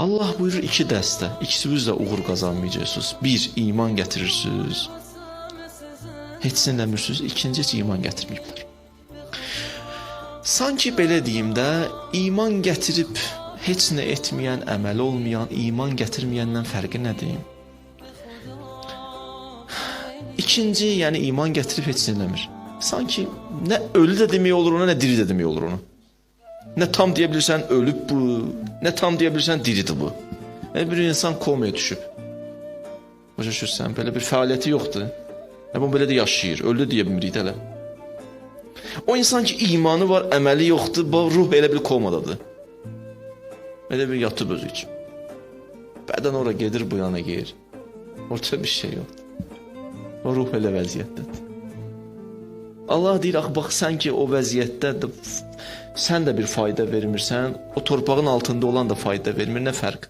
Allah buyurur iki dəstə. İkisiniz də uğur qazanmayacaqsınız. Bir, iman gətirirsiniz. Heç nə demirsiniz. İkinci, heç iman gətirməyiblər. Sanki belə deyim də, iman gətirib heç nə etməyən, əməli olmayan, iman gətirməyəndən fərqi nədir? İkinci, yəni iman gətirib heç nə eləmir. Sanki nə ölü də demək olur ona, nə diri də demək olur ona. Nə tam deyə bilirsən ölüb bu, nə tam deyə bilirsən diridir bu. Bir insan komaya düşüb. Başa düşürsən, belə bir fəaliyyəti yoxdur. Bu belə də yaşayır, ölü deyə bilmirik hələ. O insan ki imanı var, əməli yoxdur, ruh elə bir komadadır. Elə bir yatıb özü üçün. Bədən ora gedir, bu yana gedir. Ortada bir şey yoxdur. O ruh elə vəziyyətdədir. Allah deyir, bax sən ki o vəziyyətdə sən də bir fayda vermirsən, o torpağın altında olan da fayda vermir, nə fərq?